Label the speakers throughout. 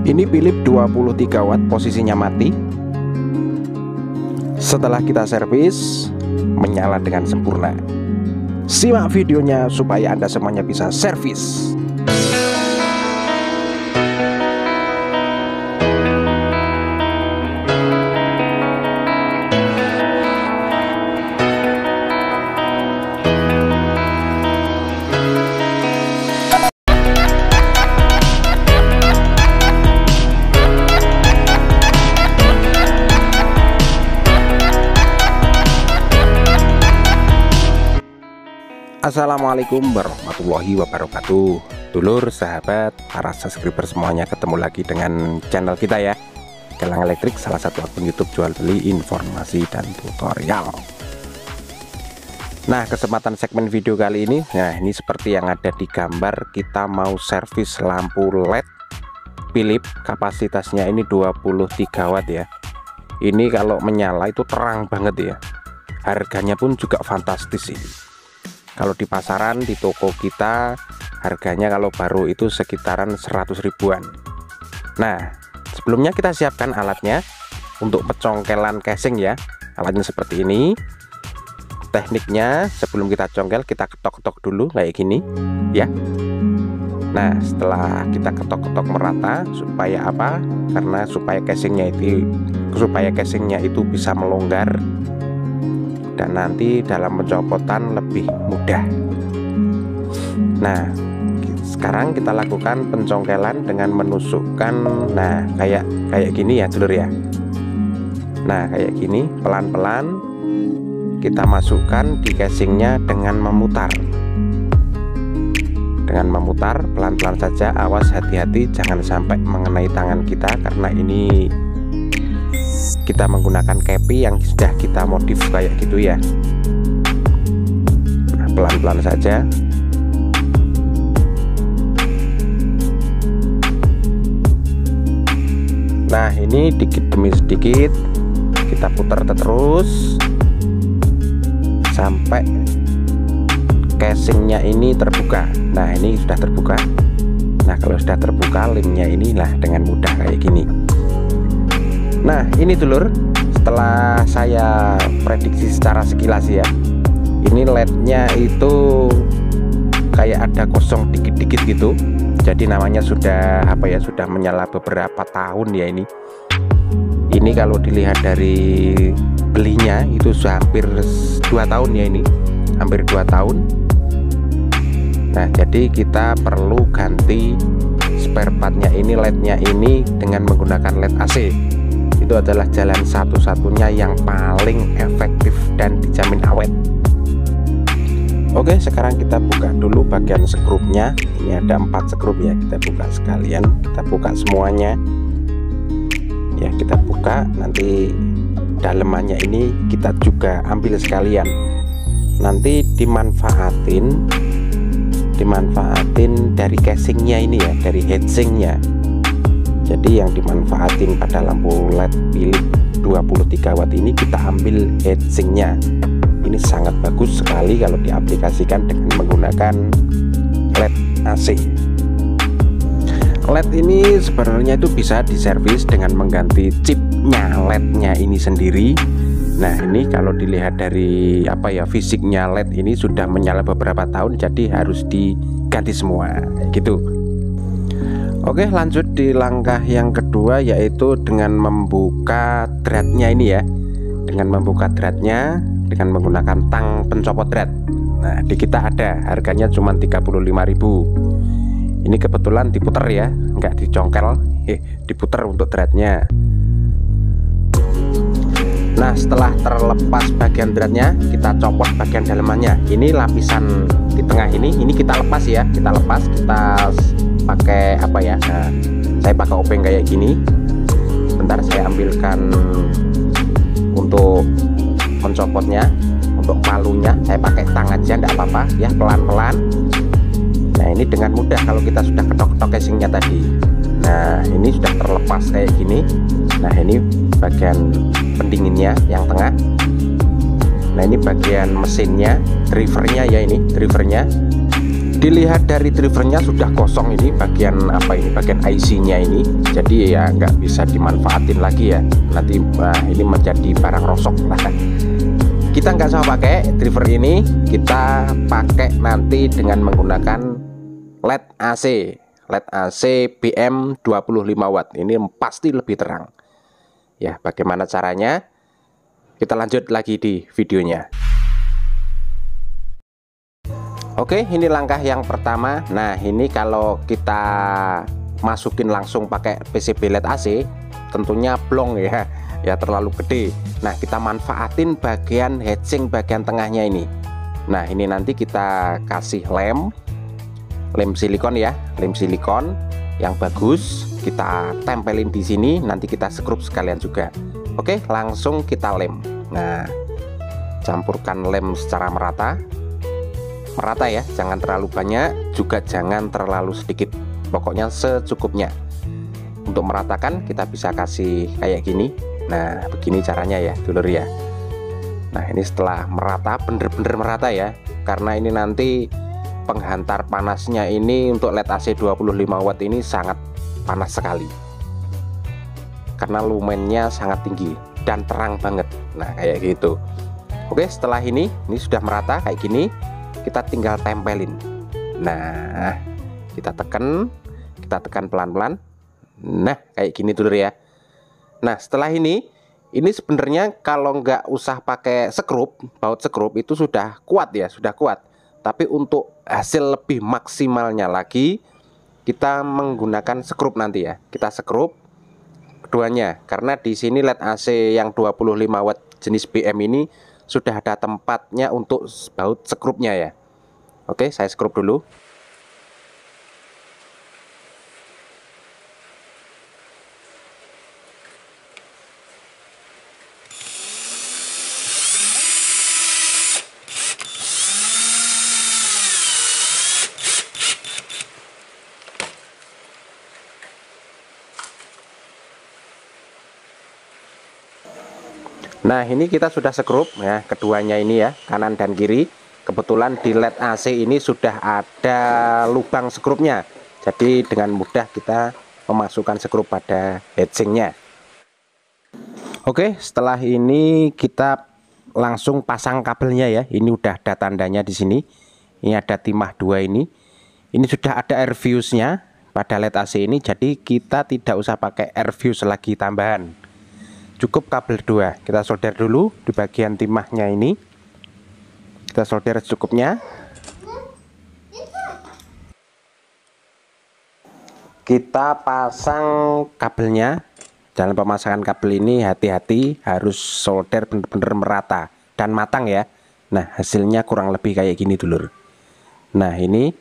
Speaker 1: Ini Philips 23 watt, posisinya mati. Setelah kita servis, menyala dengan sempurna. Simak videonya supaya Anda semuanya bisa servis. Assalamualaikum warahmatullahi wabarakatuh. Dulur, sahabat, para subscriber semuanya, ketemu lagi dengan channel kita ya, Galang Elektrik, salah satu akun YouTube jual beli, informasi dan tutorial. Nah, kesempatan segmen video kali ini, nah ini seperti yang ada di gambar, kita mau servis lampu LED Philips, kapasitasnya ini 23 watt ya. Ini kalau menyala itu terang banget ya. Harganya pun juga fantastis ini. Kalau di pasaran, di toko kita, harganya kalau baru itu sekitaran 100 ribuan. Nah, sebelumnya kita siapkan alatnya untuk pecongkelan casing ya. Alatnya seperti ini. Tekniknya, sebelum kita congkel, kita ketok-ketok dulu kayak gini ya. Nah, setelah kita ketok-ketok merata, supaya apa? Karena supaya casingnya itu bisa melonggar dan nanti dalam pencopotan lebih mudah. Nah, sekarang kita lakukan pencongkelan dengan menusukkan, nah kayak gini ya dulur ya. Nah, kayak gini, pelan-pelan kita masukkan di casingnya dengan memutar. Dengan memutar pelan-pelan saja, awas hati-hati jangan sampai mengenai tangan kita, karena ini kita menggunakan kepi yang sudah kita modif kayak gitu ya. Nah, pelan-pelan saja. Nah, ini dikit demi sedikit kita putar terus sampai casingnya ini terbuka. Nah, ini sudah terbuka. Nah, kalau sudah terbuka, lemnya inilah dengan mudah kayak gini. Nah, ini dulur, setelah saya prediksi secara sekilas ya, ini LED-nya itu kayak ada kosong dikit-dikit gitu. Jadi namanya sudah sudah menyala beberapa tahun ya ini. Ini kalau dilihat dari belinya itu sudah hampir 2 tahun ya ini. Hampir 2 tahun. Nah, jadi kita perlu ganti spare partnya ini, LED-nya ini dengan menggunakan LED AC. Itu adalah jalan satu-satunya yang paling efektif dan dijamin awet. Oke, sekarang kita buka dulu bagian skrupnya. Ini ada 4 skrup ya, kita buka sekalian, kita buka semuanya ya. Kita buka, nanti dalemannya ini kita juga ambil sekalian, nanti dimanfaatin dari casingnya ini ya, dari heatsinknya. Jadi yang dimanfaatin pada lampu LED Philips 23 watt ini kita ambil heatsinknya. Ini sangat bagus sekali kalau diaplikasikan dengan menggunakan LED AC. LED ini sebenarnya itu bisa diservis dengan mengganti chipnya LED-nya ini sendiri. Nah, ini kalau dilihat dari fisiknya LED ini sudah menyala beberapa tahun, jadi harus diganti semua gitu. Oke, lanjut di langkah yang kedua, yaitu dengan membuka dratnya ini ya. Dengan membuka dratnya dengan menggunakan tang pencopot drat. Nah, di kita ada, harganya cuma 35.000. Ini kebetulan diputer ya, nggak dicongkel, diputer untuk dratnya. Nah, setelah terlepas bagian dratnya, kita copot bagian dalamannya. Ini lapisan di tengah ini kita lepas ya, kita pakai nah, saya pakai obeng kayak gini. Bentar, saya ambilkan untuk pencopotnya, untuk palunya saya pakai tang aja, enggak apa-apa ya, pelan-pelan. Nah, ini dengan mudah kalau kita sudah ketok-ketok casingnya tadi. Nah, ini sudah terlepas kayak gini. Nah, ini bagian pendinginnya yang tengah. Nah, ini bagian mesinnya, drivernya ya, ini drivernya. Dilihat dari drivernya sudah kosong ini bagian apa ini, bagian IC-nya ini, jadi ya nggak bisa dimanfaatin lagi ya. Nanti ini menjadi barang rosok lah. Kita nggak usah pakai driver ini, kita pakai nanti dengan menggunakan LED AC, LED AC BM 25 watt. Ini pasti lebih terang. Ya, bagaimana caranya? Kita lanjut lagi di videonya. Oke, ini langkah yang pertama. Nah, ini kalau kita masukin langsung pakai PCB LED AC, tentunya blong ya, ya terlalu gede. Nah, kita manfaatin bagian heatsink bagian tengahnya ini. Nah, ini nanti kita kasih lem silikon ya, lem silikon yang bagus. Kita tempelin di sini, nanti kita skrup sekalian juga. Oke, langsung kita lem. Nah, campurkan lem secara merata ya, jangan terlalu banyak, juga jangan terlalu sedikit, pokoknya secukupnya. Untuk meratakan kita bisa kasih kayak gini. Nah, begini caranya ya dulur ya. Nah, ini setelah merata, bener-bener merata ya, karena ini nanti penghantar panasnya ini untuk LED AC 25 watt ini sangat panas sekali, karena lumennya sangat tinggi dan terang banget. Nah, kayak gitu. Oke, setelah ini sudah merata kayak gini, kita tinggal tempelin. Nah, kita tekan pelan-pelan. Nah, kayak gini dulu ya. Nah, setelah ini sebenarnya kalau nggak usah pakai skrup, baut skrup itu sudah kuat ya, sudah kuat. Tapi untuk hasil lebih maksimalnya lagi, kita menggunakan skrup nanti ya. Kita skrup keduanya, karena di sini LED AC yang 25 watt jenis BM ini sudah ada tempatnya untuk baut skrupnya ya. Oke, saya skrup dulu. Nah, ini kita sudah skrup ya, keduanya ini ya, kanan dan kiri. Kebetulan di LED AC ini sudah ada lubang skrupnya, jadi dengan mudah kita memasukkan skrup pada heatsinknya. Oke, setelah ini kita langsung pasang kabelnya ya. Ini udah ada tandanya di sini. Ini ada timah 2 ini. Ini sudah ada air fuse-nya pada LED AC ini, jadi kita tidak usah pakai air fuse lagi tambahan. Cukup kabel 2. Kita solder dulu di bagian timahnya ini. Kita solder secukupnya. Kita pasang kabelnya. Dalam pemasangan kabel ini hati-hati, harus solder benar-benar merata dan matang ya. Nah, hasilnya kurang lebih kayak gini dulur. Nah, ini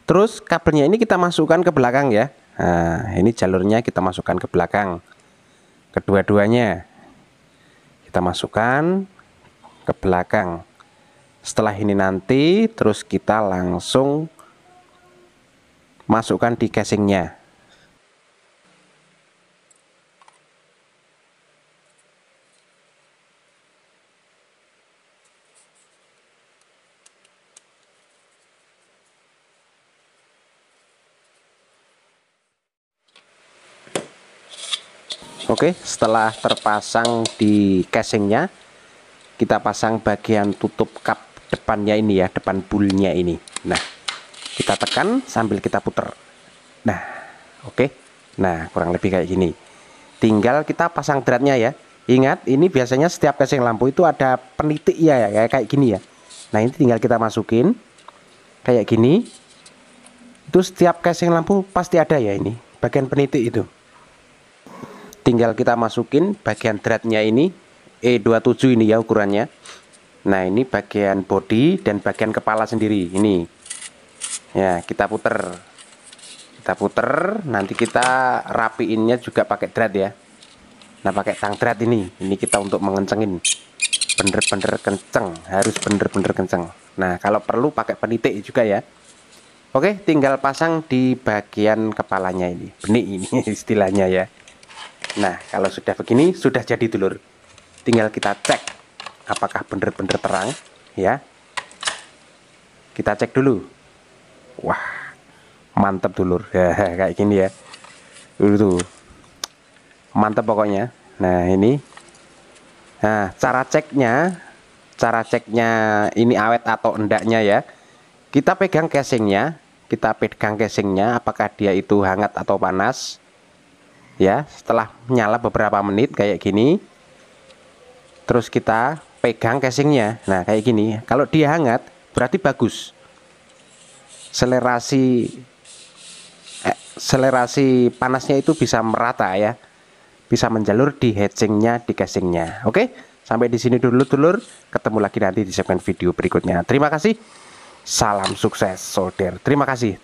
Speaker 1: terus kabelnya ini kita masukkan ke belakang ya. Nah, ini jalurnya kita masukkan ke belakang. Kedua-duanya kita masukkan ke belakang. Setelah ini nanti terus kita langsung masukkan di casingnya. Oke, setelah terpasang di casingnya, kita pasang bagian tutup kap depannya ini ya, depan bulnya ini. Nah, kita tekan sambil kita puter. Nah, oke. Nah, kurang lebih kayak gini. Tinggal kita pasang dratnya ya. Ingat, ini biasanya setiap casing lampu itu ada penitik ya, kayak gini ya. Nah, ini tinggal kita masukin kayak gini. Itu setiap casing lampu pasti ada ya, ini bagian penitik itu. Tinggal kita masukin bagian dratnya ini, E27 ini ya ukurannya. Nah, ini bagian bodi dan bagian kepala sendiri ini ya. Kita puter, nanti kita rapiinnya juga pakai drat ya. Nah, pakai tang drat ini kita untuk mengencengin, bener-bener kenceng, harus bener-bener kenceng. Nah, kalau perlu pakai penitik juga ya. Oke, tinggal pasang di bagian kepalanya ini, benik ini istilahnya ya. Nah, kalau sudah begini sudah jadi dulur. Tinggal kita cek apakah bener-bener terang ya. Kita cek dulu. Wah, mantep dulur. Ya, kayak gini ya. Tuh. Mantep pokoknya. Nah, ini. Nah, cara ceknya ini awet atau endaknya ya. Kita pegang casingnya, apakah dia itu hangat atau panas. Ya, setelah nyala beberapa menit kayak gini. Terus kita pegang casingnya. Nah, kayak gini. Kalau dia hangat, berarti bagus. Selerasi panasnya itu bisa merata ya. Bisa menjalur di heatsinknya, di casingnya. Oke, sampai di sini dulu dulur. Ketemu lagi nanti di segmen video berikutnya. Terima kasih. Salam sukses solder. Terima kasih.